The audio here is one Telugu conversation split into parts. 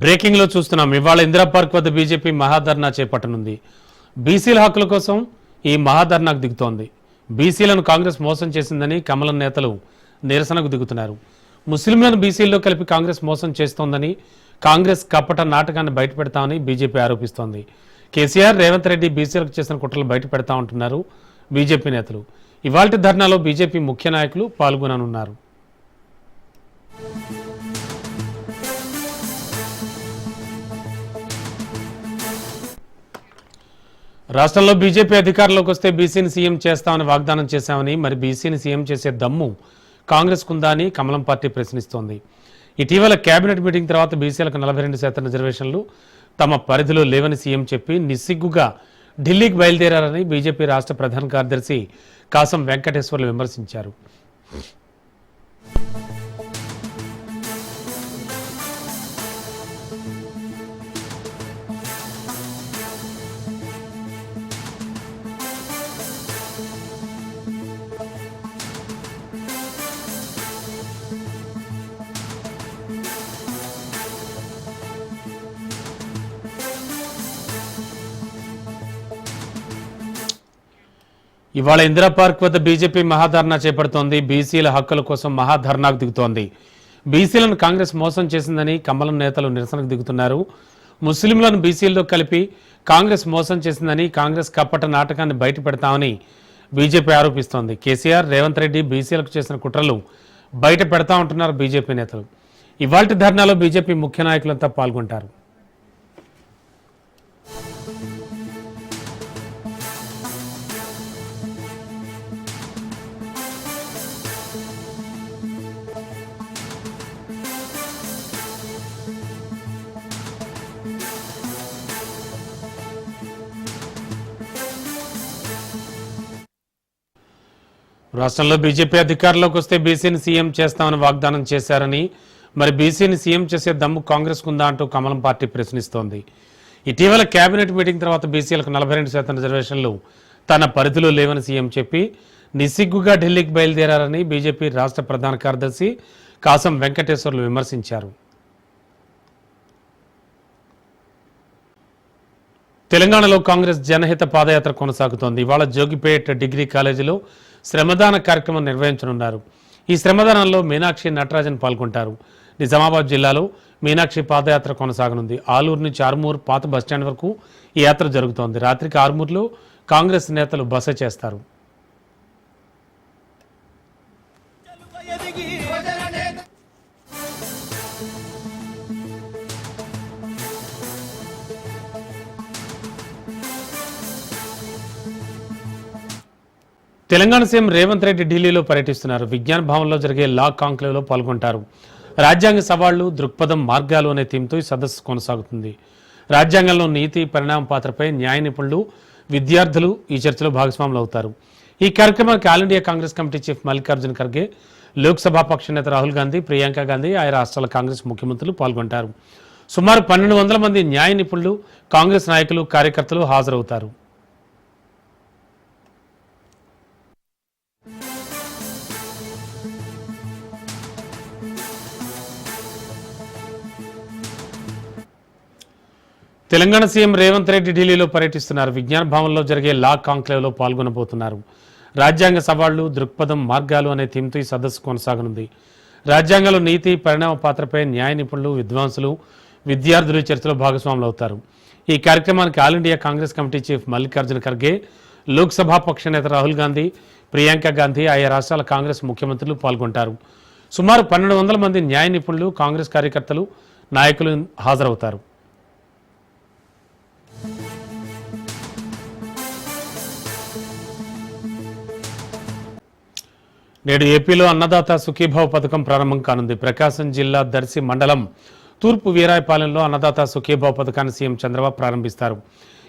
బ్రేకింగ్ లో చూస్తున్నాం. ఇవాళ ఇందిరా పార్క్ వద్ద బీజేపీ మహాధర్నా చేపట్టనుంది. బీసీల హక్కుల కోసం ఈ మహాధర్నాకు దిగుతోంది. బీసీలను కాంగ్రెస్ మోసం చేసిందని కమలం నేతలు నిరసనకు దిగుతున్నారు. ముస్లింలను బీసీల్లో కలిపి కాంగ్రెస్ మోసం చేస్తోందని, కాంగ్రెస్ కపట నాటకాన్ని బయటపెడతామని బీజేపీ ఆరోపిస్తోంది. కేసీఆర్, రేవంత్ రెడ్డి బీసీలకు చేసిన కుట్రలు బయట పెడతా ఉంటున్నారు బీజేపీ నేతలు. ఇవాల్టి ధర్నాలో బీజేపీ ముఖ్య నాయకులు పాల్గొననున్నారు. రాష్ట్రంలో బీజేపీ అధికారంలోకి వస్తే బీసీని సీఎం చేస్తామని వాగ్దానం చేశామని, మరి బీసీని సీఎం చేసే దమ్ము కాంగ్రెస్ కుందా అని కమలం పార్టీ ప్రశ్నిస్తోంది. ఇటీవల కేబినెట్ మీటింగ్ తర్వాత బీసీలకు 42% రిజర్వేషన్లు తమ పరిధిలో లేవని సీఎం చెప్పి నిస్సిగ్గుగా ఢిల్లీకి బయలుదేరారని బీజేపీ రాష్ట్ర ప్రధాన కార్యదర్శి కాసం వెంకటేశ్వర్లు విమర్శించారు. ఇవాళ ఇందిరా పార్క్ వద్ద బీజేపీ మహాధర్నా చేపడుతోంది. బీసీల హక్కుల కోసం మహాధర్నాకు దిగుతోంది. బీసీలను కాంగ్రెస్ మోసం చేసిందని కమలం నేతలు నిరసనకు దిగుతున్నారు. ముస్లింలను బీసీల్లో కలిపి కాంగ్రెస్ మోసం చేసిందని, కాంగ్రెస్ కప్పట నాటకాన్ని బయట పెడతామని బీజేపీ ఆరోపిస్తోంది. కేసీఆర్, రేవంత్ రెడ్డి బీసీలకు చేసిన కుట్రలు బయట పెడతా ఉంటున్నారు బీజేపీ నేతలు. ఇవాల్టి ధర్నాలో బీజేపీ ముఖ్య నాయకులంతా పాల్గొంటారు. రాష్ట్రంలో బీజేపీ అధికారంలోకి వస్తే బీసీని సీఎం చేస్తామని వాగ్దానం చేశారని, మరి బీసీని సీఎం చేసే దమ్ము కాంగ్రెస్ కుందా అంటూ కమలం పార్టీ ప్రశ్నిస్తోంది. ఇటీవల కేబినెట్ మీటింగ్ తర్వాత బీసీలకు 42% రిజర్వేషన్లు తన పరిధిలో లేవని సీఎం చెప్పి నిస్సిగ్గుగా ఢిల్లీకి బయలుదేరారని బీజేపీ రాష్ట్ర ప్రధాన కార్యదర్శి కాసం వెంకటేశ్వర్లు విమర్శించారు. తెలంగాణలో కాంగ్రెస్ జనహిత పాదయాత్ర కొనసాగుతోంది. ఇవాళ జోగిపేట్ డిగ్రీ కాలేజీలో శ్రమదాన కార్యక్రమం నిర్వహించనున్నారు. ఈ శ్రమదానంలో మీనాక్షి నటరాజన్ పాల్గొంటారు. నిజామాబాద్ జిల్లాలో మీనాక్షి పాదయాత్ర కొనసాగనుంది. ఆలూరు నుంచి ఆర్మూర్ పాత బస్టాండ్ వరకు ఈ యాత్ర జరుగుతోంది. రాత్రికి ఆర్మూర్లో కాంగ్రెస్ నేతలు బస చేస్తారు. తెలంగాణ సీఎం రేవంత్ రెడ్డి ఢిల్లీలో పర్యటిస్తున్నారు. విజ్ఞాన భవన్లో జరిగే లా కాంక్లేవ్లో పాల్గొంటారు. రాజ్యాంగ సవాళ్లు, దృక్పథం, మార్గాలు అనే థీమ్తో ఈ సదస్సు కొనసాగుతుంది. రాజ్యాంగంలో నీతి, పరిణామ పాత్రపై న్యాయ నిపుణులు, విద్యార్థులు ఈ చర్చలో భాగస్వాములు అవుతారు. ఈ కార్యక్రమానికి all India Congress committee chief Mallikarjuna Kharge, Lok Sabha పక్ష నేత రాహుల్ గాంధీ, ప్రియాంక గాంధీ, ఆయా రాష్ట్రాల కాంగ్రెస్ ముఖ్యమంత్రులు పాల్గొంటారు. సుమారు 1200 మంది న్యాయ నిపుణులు, కాంగ్రెస్ నాయకులు, కార్యకర్తలు హాజరవుతారు. తెలంగాణ సీఎం రేవంత్ రెడ్డి ఢిల్లీలో పర్యటిస్తున్నారు. విజ్ఞాన భవన్లో జరిగే లా కాంక్లేవ్లో పాల్గొనబోతున్నారు. రాజ్యాంగ సవాళ్లు, దృక్పథం, మార్గాలు అనే థీమ్తో ఈ సదస్సు కొనసాగనుంది. రాజ్యాంగంలో నీతి, పరిణామ పాత్రపై న్యాయ నిపుణులు, విద్వాంసులు, విద్యార్థులు చర్చలో భాగస్వాములు అవుతారు. ఈ కార్యక్రమానికి all India Congress committee chief Mallikarjuna Kharge, Lok Sabha పక్ష నేత రాహుల్ గాంధీ, ప్రియాంక గాంధీ, ఆయా రాష్ట్రాల కాంగ్రెస్ ముఖ్యమంత్రులు పాల్గొంటారు. సుమారు 1200 మంది న్యాయ నిపుణులు, కాంగ్రెస్ కార్యకర్తలు, నాయకులు హాజరవుతారు. నేడు ఏపీలో అన్నదాత సుఖీభావ పథకం ప్రారంభం కానుంది. ప్రకాశం జిల్లా దర్శి మండలం తూర్పు వీరాయపాలెంలో అన్నదాత సుఖీభావ పథకాన్ని సీఎం చంద్రబాబు ప్రారంభిస్తారు.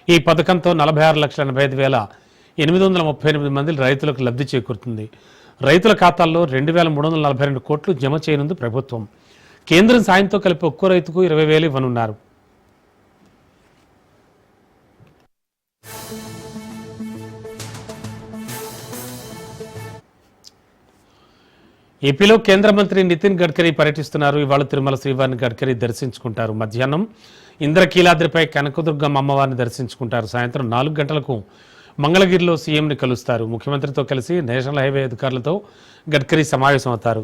ఈ పథకంతో 46,85,838 మంది రైతులకు లబ్ధి చేకూరుతుంది. రైతుల ఖాతాల్లో 2,342 కోట్లు జమ చేయనుంది ప్రభుత్వం. కేంద్రం సాయంతో కలిపి ఒక్కో రైతుకు 20,000 ఇవ్వనున్నారు. ఏపీలో కేంద్ర మంత్రి నితిన్ గడ్కరీ పర్యటిస్తున్నారు. ఇవాళ తిరుమల శ్రీవారిని గడ్కరీ దర్శించుకుంటారు. మధ్యాహ్నం ఇంద్రకీలాద్రిపై కనకదుర్గమ్మ అమ్మవారిని దర్శించుకుంటారు. సాయంత్రం 4 గంటలకు మంగళగిరిలో సీఎంని కలుస్తారు. ముఖ్యమంత్రితో కలిసి నేషనల్ హైవే అధికారులతో గడ్కరీ సమావేశం అవుతారు.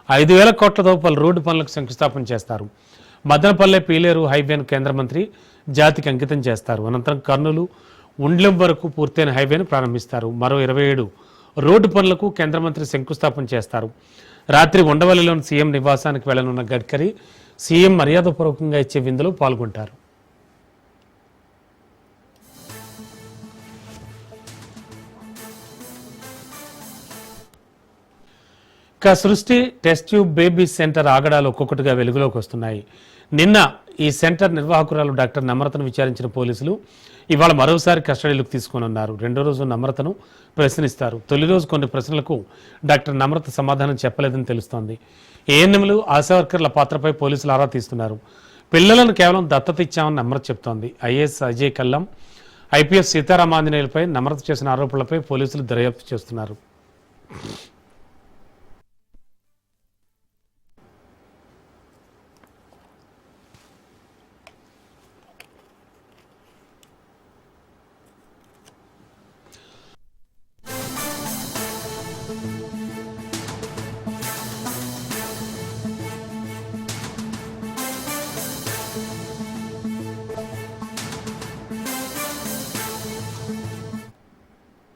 5,000 కోట్లతో పలు రోడ్డు పనులకు శంకుస్థాపన చేస్తారు. మదనపల్లె పీలేరు హైవేను కేంద్ర మంత్రి జాతికి అంకితం చేస్తారు. అనంతరం కర్నూలు ఉండ్లెం వరకు పూర్తయిన హైవేను ప్రారంభిస్తారు. మరో 27 రోడ్డు పనులకు కేంద్ర మంత్రి శంకుస్థాపన చేస్తారు. రాత్రి ఉండవల్లిలోని సీఎం నివాసానికి వెళ్లనున్న గడ్కరీ సీఎం మర్యాదపూర్వకంగా ఇచ్చే విందులో పాల్గొంటారు. ఇక సృష్టి టెస్ట్ ట్యూబ్ బేబీ సెంటర్ ఆగడాలు ఒక్కొక్కటిగా వెలుగులోకి వస్తున్నాయి. నిన్న ఈ సెంటర్ నిర్వాహకురాలు డాక్టర్ నమ్రతను విచారించిన పోలీసులు ఇవాళ మరోసారి కస్టడీలోకి తీసుకోనున్నారు. రెండో రోజు నమ్రతను ప్రశ్నిస్తారు. తొలి రోజు కొన్ని ప్రశ్నలకు డాక్టర్ నమ్రత సమాధానం చెప్పలేదని తెలుస్తోంది. ఏఎన్ఎంలు ఆశా వర్కర్ల పాత్రపై పోలీసులు ఆరా తీస్తున్నారు. పిల్లలను కేవలం దత్తత ఇచ్చామని నమ్రత చెప్తోంది. ఐఏఎస్ అజయ్ కల్లం, ఐపీఎస్ సీతారామాంజనేయులపై నమ్రత చేసిన ఆరోపణలపై పోలీసులు దర్యాప్తు చేస్తున్నారు.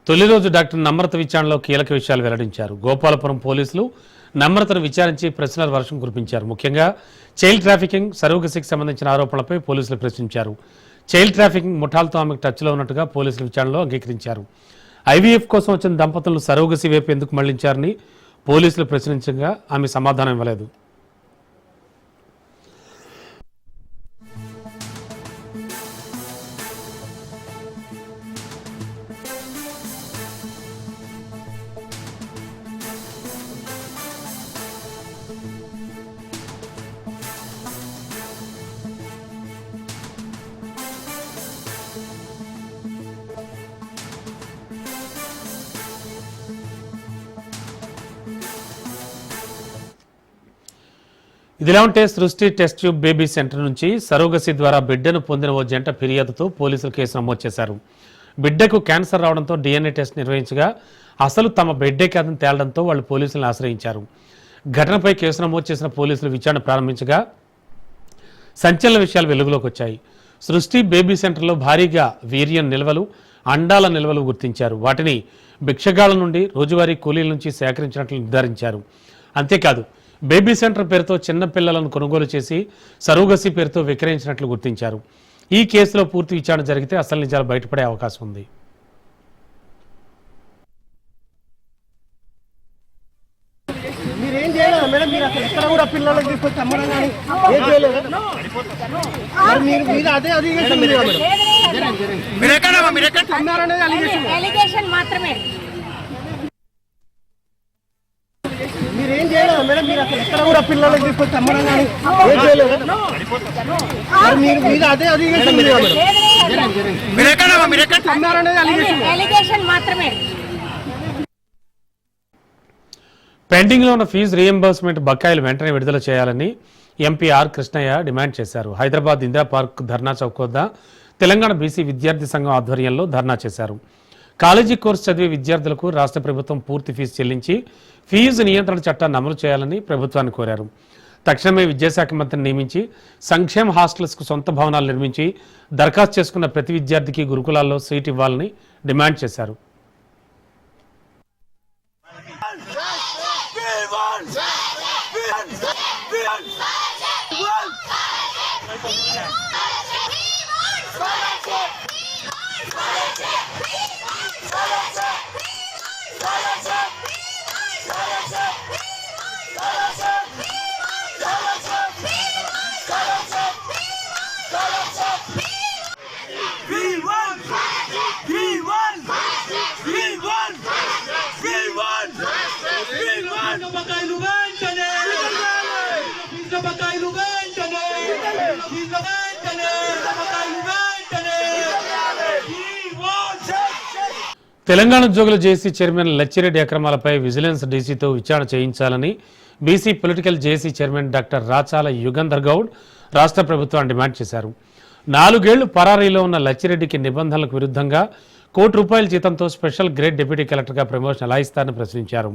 తొలి రోజు డాక్టర్ నమ్రత విచారణలో కీలక విషయాలు వెల్లడించారు. గోపాలపురం పోలీసులు నమ్రతను విచారించి ప్రశ్నల వర్షం కురిపించారు. ముఖ్యంగా చైల్డ్ ట్రాఫికింగ్, సరోగసీకి సంబంధించిన ఆరోపణలపై పోలీసులు ప్రశ్నించారు. చైల్డ్ ట్రాఫికింగ్ ముఠాలతో ఆమెకు టచ్లో ఉన్నట్టుగా పోలీసుల విచారణలో అంగీకరించారు. ఐవీఎఫ్ కోసం వచ్చిన దంపతులను సరోగసీ వైపు ఎందుకు మళ్లించారని పోలీసులు ప్రశ్నించగా ఆమె సమాధానం ఇవ్వలేదు. ఇదిలా ఉంటే సృష్టి టెస్ట్ ట్యూబ్ బేబీ సెంటర్ నుంచి సరోగసీ ద్వారా బిడ్డను పొందిన ఓ జంట ఫిర్యాదుతో పోలీసులు కేసు నమోదు చేశారు. బిడ్డకు క్యాన్సర్ రావడంతో DNA టెస్ట్ నిర్వహించగా అసలు తమ బిడ్డే కాదని తేలడంతో వాళ్ళు పోలీసులను ఆశ్రయించారు. ఘటనపై కేసు నమోదు చేసిన పోలీసులు విచారణ ప్రారంభించగా సంచలన విషయాలు వెలుగులోకి వచ్చాయి. సృష్టి బేబీ సెంటర్లో భారీగా వీర్యం నిల్వలు, అండాల నిల్వలు గుర్తించారు. వాటిని భిక్షగాళ్ల నుండి, రోజువారీ కూలీల నుంచి సేకరించినట్లు నిర్ధారించారు. అంతేకాదు బేబీ సెంటర్ పేరుతో చిన్న పిల్లలను కొనుగోలు చేసి సరోగసీ పేరుతో విక్రయించినట్లు గుర్తించారు. ఈ కేసులో పూర్తి విచారణ జరిగితే అసలు నిజాలు బయటపడే అవకాశం ఉంది. మీరేం చేయలేదు మేడం, మీరు అసలు ఎక్కడ కూడా పిల్లలకు తీసుకొచ్చి అమ్మడం కానీ ఏం చేయలేదు. మీరు అదే పెండింగ్ లో ఉన్న ఫీజు రీఎంబర్స్మెంట్ బకాయిలు వెంటనే విడుదల చేయాలని ఎంపీ ఆర్ కృష్ణయ్య డిమాండ్ చేశారు. హైదరాబాద్ ఇందిరా పార్క్ ధర్నా చౌక్ వద్ద తెలంగాణ బీసీ విద్యార్థి సంఘం ఆధ్వర్యంలో ధర్నా చేశారు. కాలేజీ కోర్సు చదివే విద్యార్థులకు రాష్ట్ర ప్రభుత్వం పూర్తి ఫీజు చెల్లించి ఫీజు నియంత్రణ చట్టాన్ని అమలు చేయాలని ప్రభుత్వాన్ని కోరారు. తక్షణమే విద్యాశాఖ మంత్రిని నియమించి సంక్షేమ హాస్టల్స్కు సొంత భవనాలు నిర్మించి దరఖాస్తు చేసుకున్న ప్రతి విద్యార్థికి గురుకులాల్లో సీట్ ఇవ్వాలని డిమాండ్ చేశారు. తెలంగాణ ఉద్యోగుల జేసీ చైర్మన్ లచ్చిరెడ్డి అక్రమాలపై విజిలెన్స్ డీసీతో విచారణ చేయించాలని బీసీ పొలిటికల్ జేసీ చైర్మన్ డాక్టర్ రాచాల యుగంధర్ గౌడ్ రాష్ట్ర ప్రభుత్వాన్ని డిమాండ్ చేశారు. 4 ఏళ్లు పరారీలో ఉన్న లచ్చిరెడ్డికి నిబంధనలకు విరుద్ధంగా ₹1 కోటి జీతంతో స్పెషల్ గ్రేడ్ డిప్యూటీ కలెక్టర్గా ప్రమోషన్ ఎలా ఇస్తారని ప్రశ్నించారు.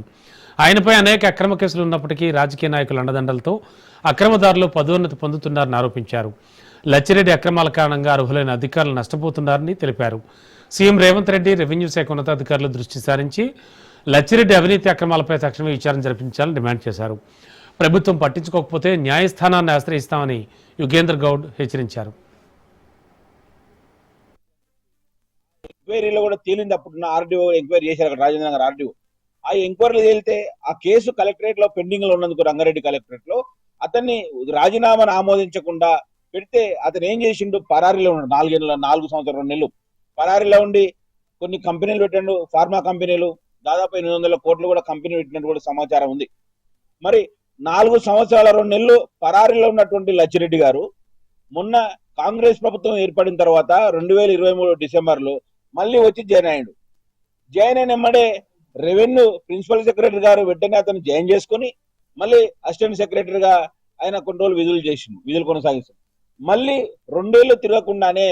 ఆయనపై అనేక అక్రమ కేసులు ఉన్నప్పటికీ రాజకీయ నాయకుల అండదండలతో అక్రమదారులు పదోన్నతి పొందుతున్నారని ఆరోపించారు. లచ్చిరెడ్డి అక్రమాల కారణంగా అర్హులైన అధికారులు నష్టపోతున్నారని తెలిపారు. సీఎం రేవంత్ రెడ్డి రెవెన్యూ శాఖ ఉన్నతాధికారులు దృష్టి సారించి లచ్చిరెడ్డి అవినీతి అక్రమాలపై తక్షణమే విచారణ జరిపించాలని డిమాండ్ చేశారు. ప్రభుత్వం పట్టించుకోకపోతే న్యాయస్థానాన్ని ఆశ్రయిస్తామని యుగేందర్ గౌడ్ హెచ్చరించారు. ఎంక్వైరీలో కూడా తేలింది. అప్పుడు ఆర్డీఓ ఎంక్వైరీ చేశారు అక్కడ రాజేంద్ర నగర్ ఆర్డీఓ. ఆ ఎంక్వైరీలు తేలితే ఆ కేసు కలెక్టరేట్ లో పెండింగ్ లో ఉన్నందుకు రంగారెడ్డి కలెక్టరేట్ లో అతన్ని రాజీనామాను ఆమోదించకుండా పెడితే అతను ఏం చేసిండు, పరారీలో ఉన్నాడు. 4 సంవత్సరాలు 2 నెలలు పరారీలో ఉండి కొన్ని కంపెనీలు పెట్టండు, ఫార్మా కంపెనీలు, దాదాపు 800 కోట్లు కూడా కంపెనీ పెట్టినట్టు కూడా సమాచారం ఉంది. మరి 4 సంవత్సరాల 2 నెలలు పరారీలో ఉన్నటువంటి లచ్చిరెడ్డి గారు మొన్న కాంగ్రెస్ ప్రభుత్వం ఏర్పడిన తర్వాత 2023 డిసెంబర్లో మళ్ళీ వచ్చి జాయిన్ అయ్యాడు. జాయిన్ అయిన ఎమ్మడే రెవెన్యూ ప్రిన్సిపల్ సెక్రటరీ గారు వెంటనే అతను జాయిన్ చేసుకుని మళ్ళీ అసిస్టెంట్ సెక్రటరీగా ఆయన కొన్ని రోజులు విధులు కొనసాగిస్తాడు. మళ్ళీ 2 ఏళ్ళు తిరగకుండానే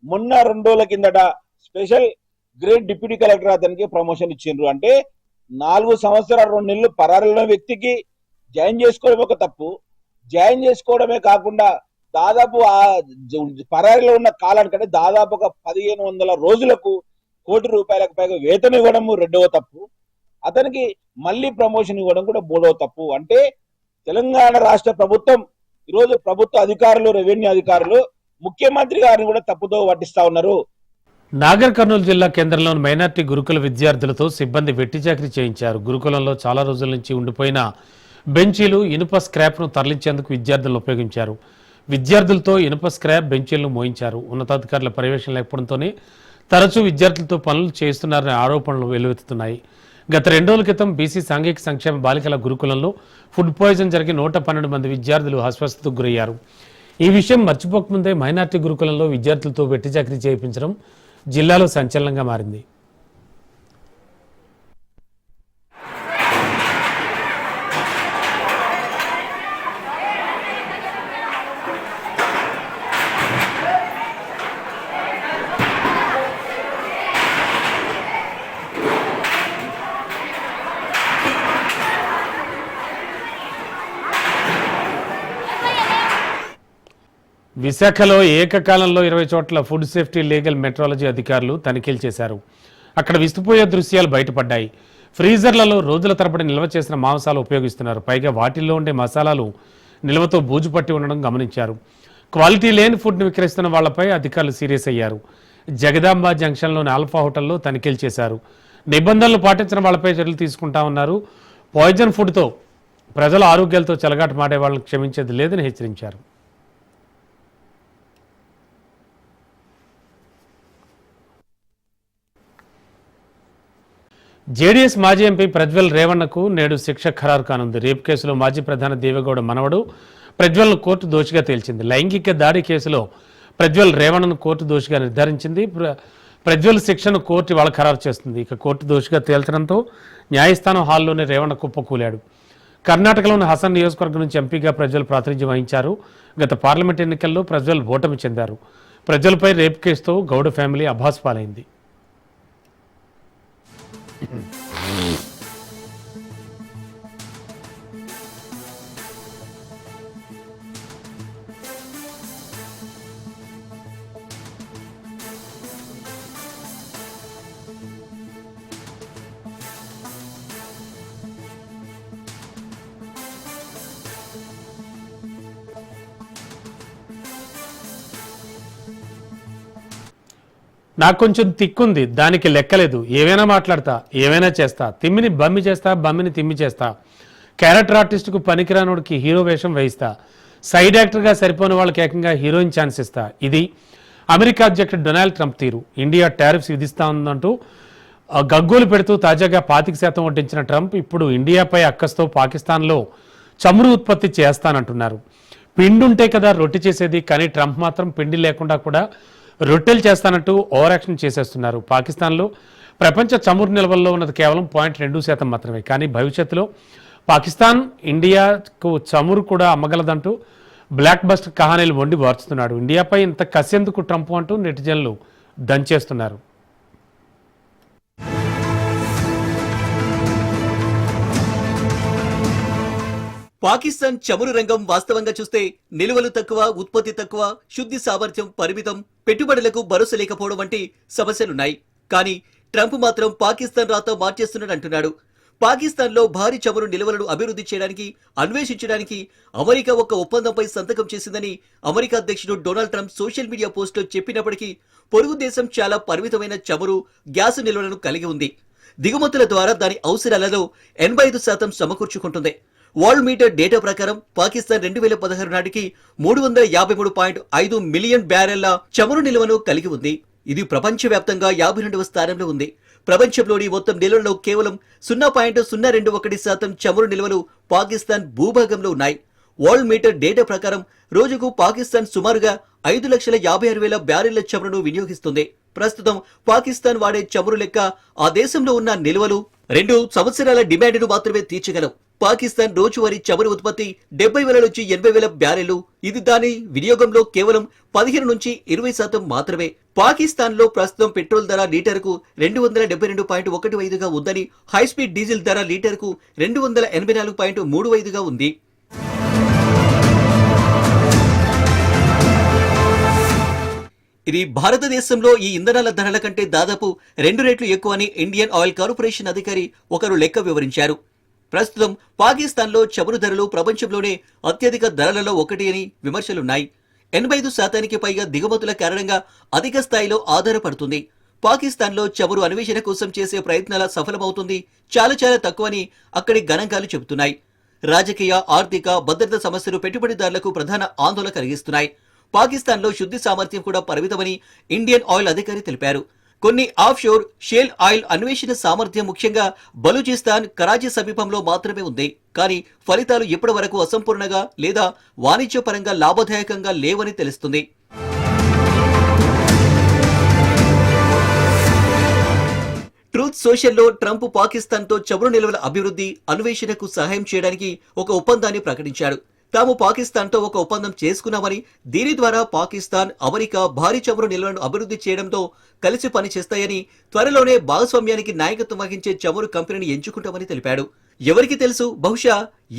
మొన్న 2 రోజుల కిందట స్పెషల్ గ్రేడ్ డిప్యూటీ కలెక్టర్ అతనికి ప్రమోషన్ ఇచ్చిండ్రు. అంటే 4 సంవత్సరాలు 2 నెలలు పరారీలో వ్యక్తికి జాయిన్ చేసుకోవడం ఒక తప్పు. జాయిన్ చేసుకోవడమే కాకుండా దాదాపు ఆ పరారీలో ఉన్న కాలానికంటే దాదాపు ఒక 1500 రోజులకు ₹1 కోటి పైగా వేతనం ఇవ్వడం 2వ తప్పు. అతనికి మళ్ళీ ప్రమోషన్ ఇవ్వడం కూడా 3వ తప్పు. అంటే తెలంగాణ రాష్ట్ర ప్రభుత్వం ఈరోజు ప్రభుత్వ అధికారులు, రెవెన్యూ అధికారులు ముఖ్యమంత్రి గారిని కూడా తప్పుతో పట్టిస్తా ఉన్నారు. నాగర్ కర్నూలు జిల్లా కేంద్రంలోని మైనార్టీ గురుకుల విద్యార్థులతో సిబ్బంది వెట్టి చాకరీ చేయించారు. గురుకులంలో చాలా రోజుల నుంచి ఉండిపోయిన బెంచీలు, ఇనుప స్క్రాప్ను తరలించేందుకు విద్యార్థులను ఉపయోగించారు. విద్యార్థులతో ఇనుప స్క్రాప్ బెంచీలను మోయించారు. ఉన్నతాధికారుల పర్యవేక్షణ లేకపోవడంతోనే తరచూ విద్యార్థులతో పనులు చేస్తున్నారనే ఆరోపణలు వెల్లువెత్తుతున్నాయి. గత 2 రోజుల క్రితం బీసీ సాంఘిక సంక్షేమ బాలికల గురుకులంలో ఫుడ్ పాయిజన్ జరిగి 112 మంది విద్యార్థులు అస్వస్థతకు గురయ్యారు. ఈ విషయం మర్చిపోకముందే మైనార్టీ గురుకులంలో విద్యార్థులతో వెట్టి చాకరీ చేయించడం జిల్లాలో సంచలనంగా మారింది. విశాఖలో ఏకకాలంలో 20 చోట్ల ఫుడ్ సేఫ్టీ లీగల్ మెట్రాలజీ అధికారులు తనిఖీలు చేశారు. అక్కడ విస్తుపోయే దృశ్యాలు బయటపడ్డాయి. ఫ్రీజర్లలో రోజుల తరబడి నిల్వ చేసిన మాంసాలు ఉపయోగిస్తున్నారు. పైగా వాటిల్లో ఉండే మసాలాలు నిల్వతో బూజు పట్టి ఉండడం గమనించారు. క్వాలిటీ లేని ఫుడ్ను విక్రయిస్తున్న వాళ్లపై అధికారులు సీరియస్ అయ్యారు. జగదాంబ జంక్షన్లోని ఆల్ఫా హోటల్లో తనిఖీలు చేశారు. నిబంధనలు పాటించిన వాళ్లపై చర్యలు తీసుకుంటా ఉన్నారు. పాయిజన్ ఫుడ్తో ప్రజల ఆరోగ్యాలతో చెలగాట మాడే వాళ్ళని క్షమించేది లేదని హెచ్చరించారు. జేడీఎస్ మాజీ ఎంపీ ప్రజ్వల్ రేవణ్ణకు నేడు శిక్ష ఖరారు కానుంది. రేపు కేసులో మాజీ ప్రధాని దేవేగౌడ మనవడు ప్రజ్వల్ను కోర్టు దోషిగా తేల్చింది. లైంగిక దాడి కేసులో ప్రజ్వల్ రేవణ్ను కోర్టు దోషిగా నిర్ధారించింది. ప్రజ్వల్ శిక్షను కోర్టు ఇవాళ ఖరారు చేస్తుంది. ఇక కోర్టు దోషిగా తేల్చడంతో న్యాయస్థానం హాల్లోనే రేవణ్ణ కుప్పకూలాడు. కర్ణాటకలోని హసన్ నియోజకవర్గం నుంచి ఎంపీగా ప్రజ్వల్ ప్రాతినిధ్యం వహించారు. గత పార్లమెంట్ ఎన్నికల్లో ప్రజ్వల్ ఓటమి చెందారు. ప్రజ్వల్పై రేప్ కేసుతో గౌడ ఫ్యామిలీ అభాస్పాలైంది. నాకు కొంచెం తిక్కుంది, దానికి లెక్కలేదు. ఏమైనా మాట్లాడతా, ఏమైనా చేస్తా. తిమ్మిని బమ్మి చేస్తా, బమ్మిని తిమ్మి చేస్తా. క్యారెక్టర్ ఆర్టిస్టుకు పనికిరానుడికి హీరో వేషం వేయిస్తా. సైడ్ యాక్టర్గా సరిపోని వాళ్ళకి ఏకంగా హీరోయిన్ ఛాన్స్ ఇస్తా. ఇది అమెరికా అధ్యక్షుడు డొనాల్డ్ ట్రంప్ తీరు. ఇండియా టారిఫ్స్ విధిస్తా ఉందంటూ గగ్గోలు పెడుతూ తాజాగా 25% వడ్డించిన ట్రంప్ ఇప్పుడు ఇండియాపై అక్కస్తో పాకిస్తాన్లో చమురు ఉత్పత్తి చేస్తానంటున్నారు. పిండుంటే కదా రొట్టె చేసేది, కానీ ట్రంప్ మాత్రం పిండి లేకుండా కూడా రొట్టెలు చేస్తానంటూ ఓవర్ యాక్షన్ చేసేస్తున్నారు. పాకిస్తాన్లో ప్రపంచ చమురు నిల్వల్లో ఉన్నది కేవలం 0.2% మాత్రమే. కానీ భవిష్యత్తులో పాకిస్తాన్ ఇండియాకు చమురు కూడా అమ్మగలదంటూ బ్లాక్ బస్టర్ కహానీలు వండి వార్చుతున్నాడు. ఇండియాపై ఇంత కసెందుకు ట్రంప్ అంటూ నెటిజన్లు దంచేస్తున్నారు. పాకిస్తాన్ చమురు రంగం వాస్తవంగా చూస్తే నిల్వలు తక్కువ, ఉత్పత్తి తక్కువ, శుద్ధి సామర్థ్యం పరిమితం, పెట్టుబడులకు భరోసా లేకపోవడం వంటి సమస్యలున్నాయి. కానీ ట్రంప్ మాత్రం పాకిస్తాన్ రాత మార్చేస్తున్నాడంటున్నాడు. పాకిస్తాన్లో భారీ చమురు నిల్వలను అభివృద్ధి చేయడానికి, అన్వేషించడానికి అమెరికా ఒక ఒప్పందంపై సంతకం చేసిందని అమెరికా అధ్యక్షుడు డొనాల్డ్ ట్రంప్ సోషల్ మీడియా పోస్టులో చెప్పినప్పటికీ పొరుగు దేశం చాలా పరిమితమైన చమురు, గ్యాసు నిల్వలను కలిగి ఉంది. దిగుమతుల ద్వారా దాని అవసరాలలో 85% సమకూర్చుకుంటుంది. వరల్డ్ మీటర్ డేటా ప్రకారం పాకిస్తాన్ 2016 నాటికి 353.5 మిలియన్ బ్యారెళ్ల చమురు నిల్వను కలిగి ఉంది. ఇది ప్రపంచవ్యాప్తంగా 52వ స్థానంలో ఉంది. ప్రపంచంలోని మొత్తం నిల్వలలో కేవలం 0.021% చమురు నిల్వలు పాకిస్తాన్ భూభాగంలో ఉన్నాయి. వరల్డ్ మీటర్ డేటా ప్రకారం రోజుకు పాకిస్తాన్ సుమారుగా 5,56,000 బ్యారెళ్ల చమురును వినియోగిస్తుంది. ప్రస్తుతం పాకిస్తాన్ వాడే చమురు లెక్క ఆ దేశంలో ఉన్న నిల్వలు 2 సంవత్సరాల డిమాండ్ను మాత్రమే తీర్చగలవు. పాకిస్తాన్ రోజువారీ చమురు ఉత్పత్తి 70,000 నుంచి 80,000 బ్యారెళ్లు. ఇది దాని వినియోగంలో కేవలం 15 నుంచి 20% మాత్రమే. పాకిస్తాన్ లో ప్రస్తుతం పెట్రోల్ ధర లీటర్కు 272.15గా ఉందని, హైస్పీడ్ డీజిల్ ధర లీటర్కు 284.35గా ఉంది. ఇది భారతదేశంలో ఈ ఇంధనాల ధరల కంటే దాదాపు 2 రెట్లు ఎక్కువని ఇండియన్ ఆయిల్ కార్పొరేషన్ అధికారి ఒకరు లెక్క వివరించారు. ప్రస్తుతం పాకిస్తాన్లో చమురు ధరలు ప్రపంచంలోనే అత్యధిక ధరలలో ఒకటి అని విమర్శలున్నాయి. 85% పైగా దిగుమతుల కారణంగా అధిక స్థాయిలో ఆధారపడుతుంది. పాకిస్తాన్లో చమురు అన్వేషణ కోసం చేసే ప్రయత్నాల సఫలమవుతుంది చాలా తక్కువని అక్కడి గణాంకాలు చెబుతున్నాయి. రాజకీయ, ఆర్థిక, భద్రతా సమస్యలు పెట్టుబడిదారులకు ప్రధాన ఆందోళన కలిగిస్తున్నాయి. పాకిస్తాన్లో శుద్ధి సామర్థ్యం కూడా పరిమితమని ఇండియన్ ఆయిల్ అధికారి తెలిపారు. కొన్ని ఆఫ్షోర్ షేల్ ఆయిల్ అన్వేషణ సామర్థ్యం ముఖ్యంగా బలూచిస్తాన్, కరాచీ సమీపంలో మాత్రమే ఉంది. కానీ ఫలితాలు ఇప్పటి వరకు అసంపూర్ణంగా లేదా వాణిజ్యపరంగా లాభదాయకంగా లేవని తెలుస్తుంది. ట్రూత్ సోషల్లో ట్రంప్ పాకిస్తాన్తో చమురు నిల్వల అభివృద్ధి, అన్వేషణకు సహాయం చేయడానికి ఒక ఒప్పందాన్ని ప్రకటించాడు. తాము పాకిస్తాన్తో ఒక ఒప్పందం చేసుకున్నామని, దీని ద్వారా పాకిస్తాన్, అమెరికా భారీ చమురు నిల్వలను అభివృద్ధి చేయడంతో కలిసి పనిచేస్తాయని, త్వరలోనే భాగస్వామ్యానికి నాయకత్వం వహించే చమురు కంపెనీని ఎంచుకుంటామని తెలిపాడు. ఎవరికి తెలుసు, బహుశా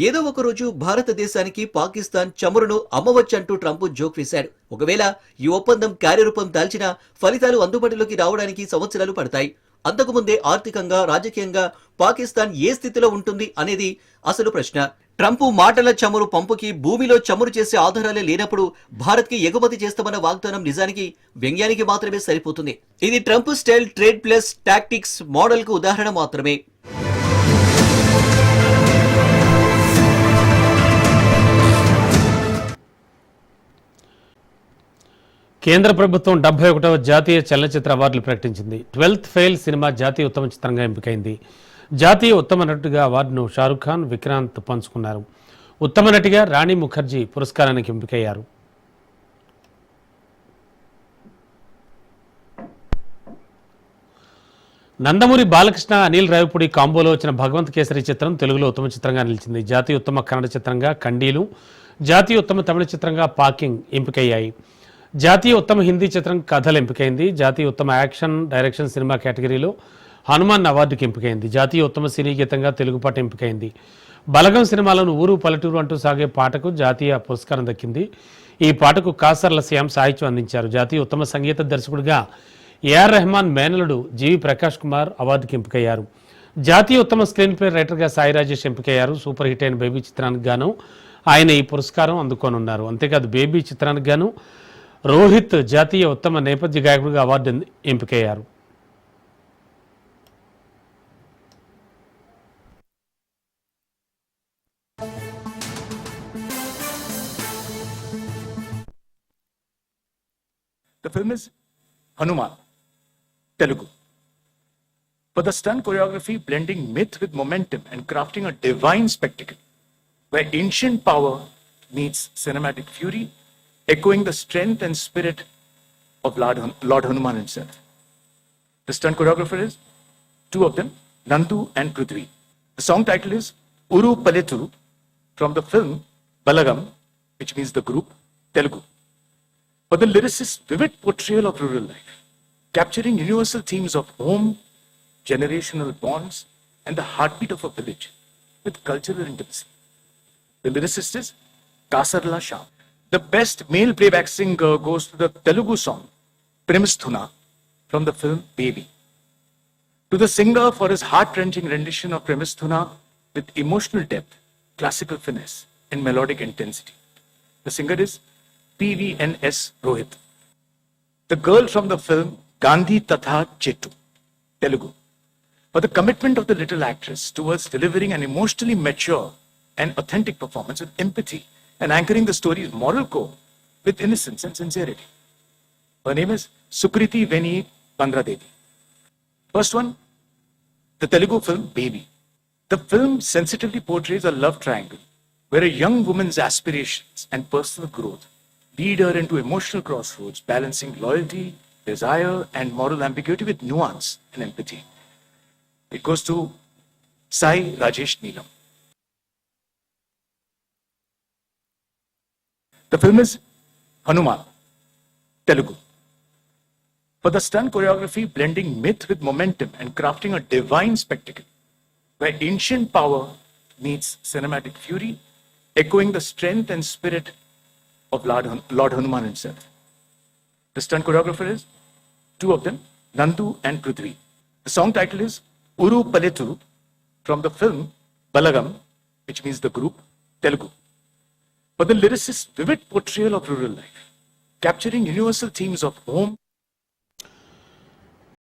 ఏదో ఒక రోజు భారతదేశానికి పాకిస్తాన్ చమురును అమ్మవచ్చంటూ ట్రంప్ జోక్ వేశాడు. ఒకవేళ ఈ ఒప్పందం కార్యరూపం దాల్చిన ఫలితాలు అందుబాటులోకి రావడానికి సంవత్సరాలు పడతాయి. అంతకుముందే ఆర్థికంగా, రాజకీయంగా పాకిస్తాన్ ఏ స్థితిలో ఉంటుంది అనేది అసలు ప్రశ్న. ట్రంప్ మాటల చమురు పంపుకి భూమిలో చమురు చేసే ఆధారాలే లేనప్పుడు భారత్కి ఎగుమతి చేస్తామన్న వాగ్దానం నిజానికి వ్యంగ్యానికి మాత్రమే సరిపోతుంది. ఇది Trump style trade plus tactics model కు ఉదాహరణ మాత్రమే. కేంద్ర ప్రభుత్వం 71వ జాతీయ చలనచిత్ర అవార్డులు ప్రకటించింది. 12th ఫెయిల్ సినిమా జాతీయ ఉత్తమ చిత్రంగా ఎంపికైంది. జాతీయ ఉత్తమ నటుడిగా అవార్డును షారుఖ్ ఖాన్, విక్రాంత్ పంచుకున్నారు. ఉత్తమ నటిగా రాణి ముఖర్జీ పురస్కారానికి ఎంపికయ్యారు. నందమూరి బాలకృష్ణ, అనిల్ రావిపూడి కాంబోలో వచ్చిన భగవంత్ కేసరి చిత్రం తెలుగులో ఉత్తమ చిత్రంగా నిలిచింది. జాతీయ ఉత్తమ కన్నడ చిత్రంగా కండీలు, జాతీయ ఉత్తమ తమిళ చిత్రంగా పాకింగ్ ఎంపికయ్యాయి. జాతీయ ఉత్తమ హిందీ చిత్రం కథలు ఎంపికైంది. జాతీయ ఉత్తమ యాక్షన్ డైరెక్షన్ సినిమా కేటగిరీలో హనుమాన్ అవార్డుకి ఎంపికైంది. జాతీయ ఉత్తమ సినీ గీతంగా తెలుగు పాట ఎంపికైంది. బలగం సినిమాలోని ఊరు పల్లెటూరు అంటూ సాగే పాటకు జాతీయ పురస్కారం దక్కింది. ఈ పాటకు కాసర్ల శ్యామ్ సాహిత్యం అందించారు. జాతీయ ఉత్తమ సంగీత దర్శకుడిగా ఏఆర్ రెహమాన్ మేనలుడు జీవి ప్రకాష్ కుమార్ అవార్డుకి ఎంపికయ్యారు. జాతీయ ఉత్తమ స్క్రీన్ ప్లే రైటర్గా సాయి రాజేష్ ఎంపికయ్యారు. సూపర్ హిట్ అయిన బేబీ చిత్రానికి గాను ఆయన ఈ పురస్కారం అందుకోనున్నారు. అంతేకాదు బేబీ చిత్రానికి గాను రోహిత్ జాతీయ ఉత్తమ నేపథ్య గాయకుడిగా అవార్డు ఎంపికయ్యారు. The film is Hanuman, Telugu. But the stunt choreography blending myth with momentum and crafting a divine spectacle where ancient power meets cinematic fury, echoing the strength and spirit of Lord Hanuman himself. The stunt choreographer is two of them, Nandu and Prithvi. The song title is Uru Paleturu from the film Balagam, which means the group, Telugu. For the lyricist's vivid portrayal of rural life, capturing universal themes of home, generational bonds, and the heartbeat of a village with cultural intimacy. The lyricist is Kasarla Shah. The best male playback singer goes to the Telugu song Premisthuna from the film Baby. To the singer for his heart-wrenching rendition of Premisthuna with emotional depth, classical finesse, and melodic intensity. The singer is PVNS Rohit. The girl from the film Gandhi Tatha Chetu, Telugu. For the commitment of the little actress towards delivering an emotionally mature and authentic performance with empathy and anchoring the story's moral core with innocence and sincerity. Her name is Sukriti Veni Pandradevi. First one, the Telugu film Baby. The film sensitively portrays a love triangle where a young woman's aspirations and personal growth lead her into emotional crossroads, balancing loyalty, desire, and moral ambiguity with nuance and empathy. It goes to Sai Rajesh Neelam. The film is Hanuman, Telugu. For the stunt choreography blending myth with momentum and crafting a divine spectacle where ancient power meets cinematic fury, echoing the strength and spirit of Lord Hanuman himself. The stunt choreographer is two of them, Nandu and Prithvi. The song title is Uru Paleturu from the film Balagam, which means the group, Telugu. For the lyricist's vivid portrayal of rural life, capturing universal themes of home,